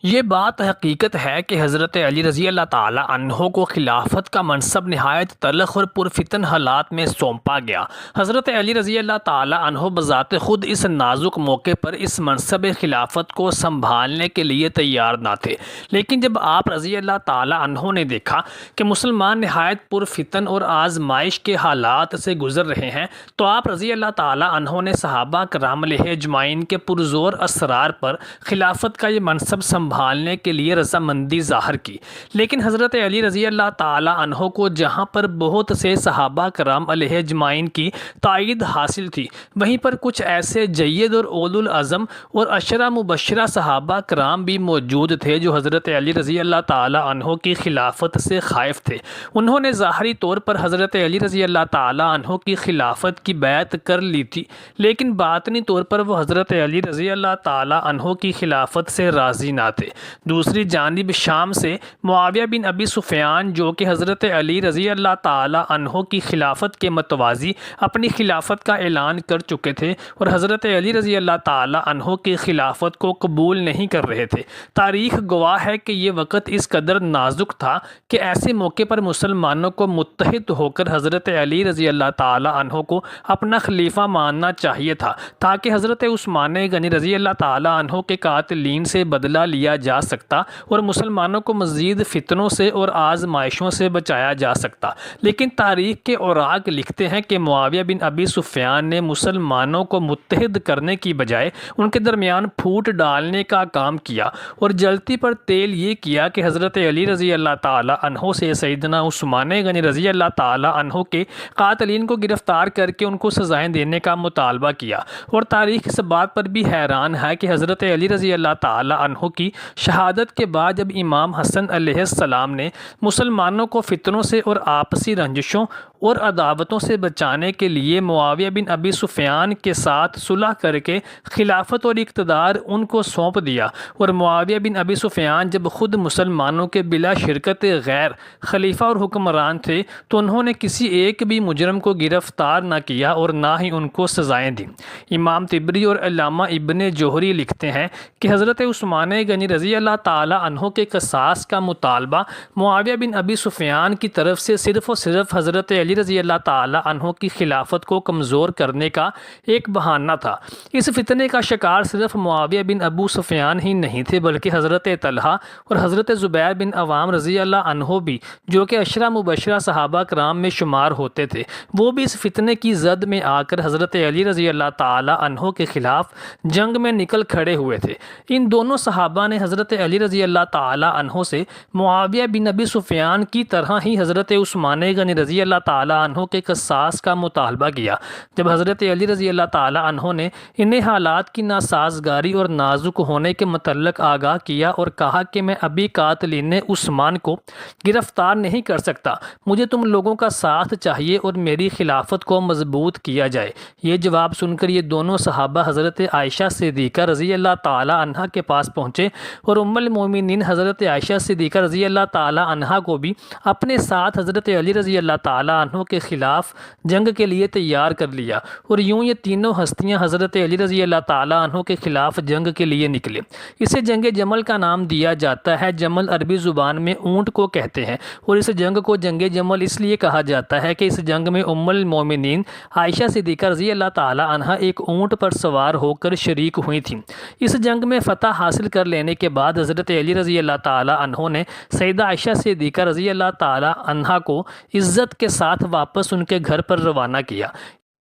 یہ بات حقیقت ہے کہ حضرت علی رضی اللہ تعالی عنہ کو خلافت کا منصب نہایت تلخ اور پرفتن حالات میں سونپا گیا۔ حضرت علی رضی اللہ تعالی عنہ بذات خود اس نازک موقع پر اس منصب خلافت کو سنبھالنے کے لیے تیار نہ تھے، لیکن جب آپ رضی اللہ تعالی عنہ نے دیکھا کہ مسلمان نہایت پرفتن اور آزمائش کے حالات سے گزر رہے ہیں تو آپ رضی اللہ تعالی عنہ نے صحابہ کرام علیہ اجمعین کے پرزور اصرار پر خلافت کا یہ منصب سنبھالنے کے لیے رضامندی ظاہر کی۔ لیکن حضرت علی رضی اللہ تعالی عنہ کو جہاں پر بہت سے صحابہ کرام علیہ اجمعین کی تائید حاصل تھی، وہیں پر کچھ ایسے جید اور اولو العزم اور عشرہ مبشرہ صحابہ کرام بھی موجود تھے جو حضرت علی رضی اللہ تعالی عنہ کی خلافت سے خائف تھے۔ انہوں نے ظاہری طور پر حضرت علی رضی اللہ تعالی عنہ کی خلافت کی بیعت کر لی تھی، لیکن باطنی طور پر وہ حضرت علی رضی اللہ تعالی عنہ کی خلافت سے راضی نہ تھے۔ دوسری جانب شام سے معاویہ بن ابی سفیان جو کہ حضرت علی رضی اللہ تعالی عنہ کی خلافت کے متوازی اپنی خلافت کا اعلان کر چکے تھے اور حضرت علی رضی اللہ تعالی عنہ کی خلافت کو قبول نہیں کر رہے تھے۔ تاریخ گواہ ہے کہ یہ وقت اس قدر نازک تھا کہ ایسے موقع پر مسلمانوں کو متحد ہو کر حضرت علی رضی اللہ تعالی عنہ کو اپنا خلیفہ ماننا چاہیے تھا تاکہ حضرت عثمان غنی رضی اللہ تعالی عنہ کے قاتلین سے بدلہ لیا جا سکتا اور مسلمانوں کو مزید فتنوں سے اور آزمائشوں سے بچایا جا سکتا۔ لیکن تاریخ کے اوراق لکھتے ہیں کہ معاویہ بن ابی سفیان نے مسلمانوں کو متحد کرنے کی بجائے ان کے درمیان پھوٹ ڈالنے کا کام کیا اور جلتی پر تیل یہ کیا کہ حضرت علی رضی اللہ تعالی عنہ سے سیدنا عثمان غنی رضی اللہ تعالی عنہ کے قاتلین کو گرفتار کر کے ان کو سزائیں دینے کا مطالبہ کیا۔ اور تاریخ اس بات پر بھی حیران ہے کہ حضرت علی رضی اللہ تعالی عنہ کی شہادت کے بعد جب امام حسن علیہ السلام نے مسلمانوں کو فتنوں سے اور آپسی رنجشوں اور عداوتوں سے بچانے کے لیے معاویہ بن ابی سفیان کے ساتھ صلح کر کے خلافت اور اقتدار ان کو سونپ دیا، اور معاویہ بن ابی سفیان جب خود مسلمانوں کے بلا شرکت غیر خلیفہ اور حکمران تھے تو انہوں نے کسی ایک بھی مجرم کو گرفتار نہ کیا اور نہ ہی ان کو سزائیں دیں۔ امام طبری اور علامہ ابن جوہری لکھتے ہیں کہ حضرت عثمان غنی رضی اللہ تعالی عنہ کے قصاص کا مطالبہ معاویہ بن ابی سفیان کی طرف سے صرف اور صرف حضرت علی رضی اللہ تعالی عنہ کی خلافت کو کمزور کرنے کا ایک بہانہ تھا۔ اس فتنے کا شکار صرف معاویہ بن ابو سفیان ہی نہیں تھے بلکہ حضرت طلحہ اور حضرت زبیر بن عوام رضی اللہ عنہ بھی، جو کہ عشرہ مبشرہ صحابہ کرام میں شمار ہوتے تھے، وہ بھی اس فتنے کی زد میں آ کر حضرت علی رضی اللہ تعالی عنہ کے خلاف جنگ میں نکل کھڑے ہوئے تھے۔ ان دونوں صحابہ نے حضرت علی رضی اللہ تعالی عنہ سے معاویہ بن ابی سفیان کی طرح ہی حضرت عثمان غنی رضی اللہ تعالی عنہ کے قصاص کا مطالبہ کیا۔ جب حضرت علی رضی اللہ تعالی عنہ نے انہیں حالات کی ناسازگاری اور نازک ہونے کے متعلق آگاہ کیا اور کہا کہ میں ابھی قاتلین عثمان کو گرفتار نہیں کر سکتا، مجھے تم لوگوں کا ساتھ چاہیے اور میری خلافت کو مضبوط کیا جائے۔ یہ جواب سن کر یہ دونوں صحابہ حضرت عائشہ صدیقہ رضی اللہ تعالی عنہا کے پاس پہنچے اور ام المومنین حضرت عائشہ صدیقہ رضی اللہ تعالی عنہا کو بھی اپنے ساتھ حضرت علی رضی اللہ تعالی عنہ کے خلاف جنگ کے لیے تیار کر لیا، اور یوں یہ تینوں ہستیاں حضرت علی رضی اللہ تعالی عنہ کے خلاف جنگ کے لیے نکلے۔ اسے جنگ جمل کا نام دیا جاتا ہے۔ جمل عربی زبان میں اونٹ کو کہتے ہیں، اور اس جنگ کو جنگ جمل اس لیے کہا جاتا ہے کہ اس جنگ میں ام المومنین عائشہ صدیقہ رضی اللہ تعالی عنہا ایک اونٹ پر سوار ہو کر شریک ہوئی تھیں۔ اس جنگ میں فتح حاصل کر لینے کے بعد حضرت علی رضی اللہ تعالی عنہ نے سیدہ عائشہ صدیقہ رضی اللہ تعالی عنہا کو عزت کے ساتھ واپس ان کے گھر پر روانہ کیا۔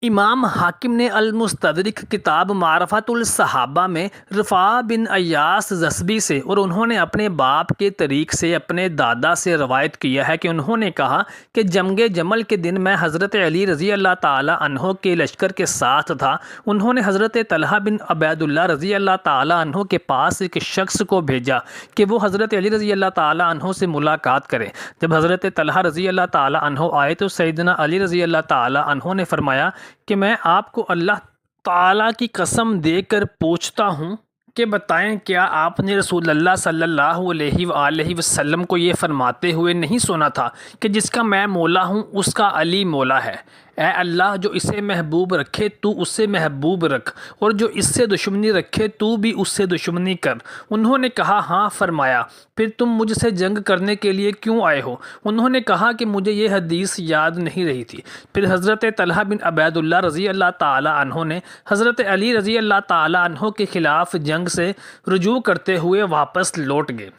امام حاکم نے المستدرک کتاب معرفت الصحابہ میں رفاع بن ایاس زسبی سے اور انہوں نے اپنے باپ کے طریق سے اپنے دادا سے روایت کیا ہے کہ انہوں نے کہا کہ جنگ جمل کے دن میں حضرت علی رضی اللہ تعالی عنہ کے لشکر کے ساتھ تھا۔ انہوں نے حضرت طلحہ بن عبید اللہ رضی اللہ تعالی عنہ کے پاس ایک شخص کو بھیجا کہ وہ حضرت علی رضی اللہ تعالی عنہ سے ملاقات کرے۔ جب حضرت طلحہ رضی اللہ تعالی عنہ آئے تو سیدنا علی رضی اللہ تعالی عنہ نے فرمایا کہ میں آپ کو اللہ تعالیٰ کی قسم دے کر پوچھتا ہوں کہ بتائیں کیا آپ نے رسول اللہ صلی اللہ علیہ وآلہ وسلم کو یہ فرماتے ہوئے نہیں سنا تھا کہ جس کا میں مولا ہوں اس کا علی مولا ہے؟ اے اللہ، جو اسے محبوب رکھے تو اسے محبوب رکھ، اور جو اس سے دشمنی رکھے تو بھی اس سے دشمنی کر۔ انہوں نے کہا ہاں۔ فرمایا پھر تم مجھ سے جنگ کرنے کے لیے کیوں آئے ہو؟ انہوں نے کہا کہ مجھے یہ حدیث یاد نہیں رہی تھی۔ پھر حضرت طلحہ بن عبید اللہ رضی اللہ تعالی عنہ نے حضرت علی رضی اللہ تعالی عنہ کے خلاف جنگ سے رجوع کرتے ہوئے واپس لوٹ گئے۔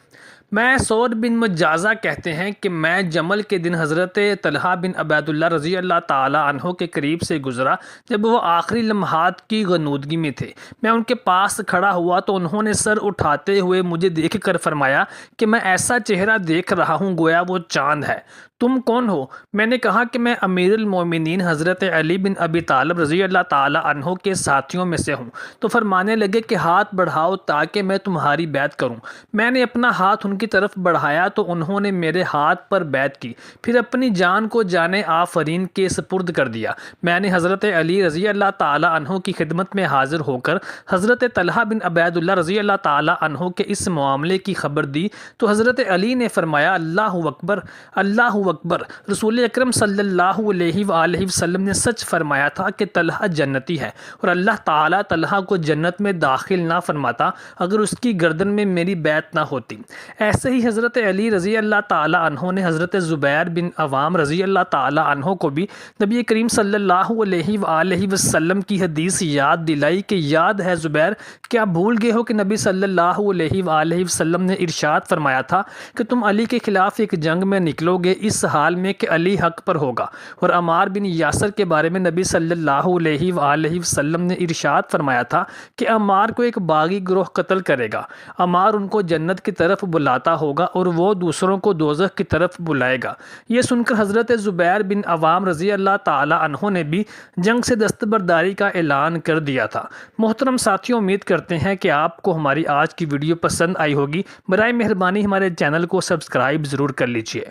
میں سعود بن مجازہ کہتے ہیں کہ میں جمل کے دن حضرت طلحہ بن عبید اللہ رضی اللہ تعالی عنہ کے قریب سے گزرا جب وہ آخری لمحات کی غنودگی میں تھے۔ میں ان کے پاس کھڑا ہوا تو انہوں نے سر اٹھاتے ہوئے مجھے دیکھ کر فرمایا کہ میں ایسا چہرہ دیکھ رہا ہوں گویا وہ چاند ہے۔ تم کون ہو؟ میں نے کہا کہ میں امیر المومنین حضرت علی بن ابی طالب رضی اللہ تعالی عنہ کے ساتھیوں میں سے ہوں۔ تو فرمانے لگے کہ ہاتھ بڑھاؤ تاکہ میں تمہاری بیعت کروں۔ میں نے اپنا ہاتھ ان کی طرف بڑھایا تو انہوں نے میرے ہاتھ پر بیعت کی، پھر اپنی جان کو جان آفرین کے سپرد کر دیا۔ میں نے حضرت علی رضی اللہ تعالی عنہ کی خدمت میں حاضر ہو کر حضرت طلحہ بن عبید اللہ رضی اللہ تعالی عنہ کے اس معاملے کی خبر دی تو حضرت علی نے فرمایا اللہ اکبر، اللہ اکبر، رسول اکرم صلی اللہ علیہ وآلہ وسلم نے سچ فرمایا تھا کہ طلحہ جنتی ہے، اور اللہ تعالیٰ طلحہ کو جنت میں داخل نہ فرماتا اگر اس کی گردن میں میری بیعت نہ ہوتی۔ ایسے ہی حضرت علی رضی اللہ تعالی عنہ نے حضرت زبیر بن عوام رضی اللہ تعالی عنہ کو بھی نبی کریم صلی اللہ علیہ وآلہ وسلم کی حدیث یاد دلائی کہ یاد ہے زبیر، کیا بھول گئے ہو کہ نبی صلی اللہ علیہ وآلہ وسلم نے ارشاد فرمایا تھا کہ تم علی کے خلاف ایک جنگ میں نکلو گے اس حال میں کہ علی حق پر ہوگا۔ اور عمار بن یاسر کے بارے میں نبی صلی اللہ علیہ وآلہ وسلم نے ارشاد فرمایا تھا کہ عمار کو ایک باغی گروہ قتل کرے گا، عمار ان کو جنت کی طرف بلاتا ہوگا اور وہ دوسروں کو دوزخ کی طرف بلائے گا۔ یہ سن کر حضرت زبیر بن عوام رضی اللہ تعالی عنہ نے بھی جنگ سے دستبرداری کا اعلان کر دیا تھا۔ محترم ساتھیوں، امید کرتے ہیں کہ آپ کو ہماری آج کی ویڈیو پسند آئی ہوگی۔ برائے مہربانی ہمارے چینل کو سبسکرائب ضرور کر لیجیے۔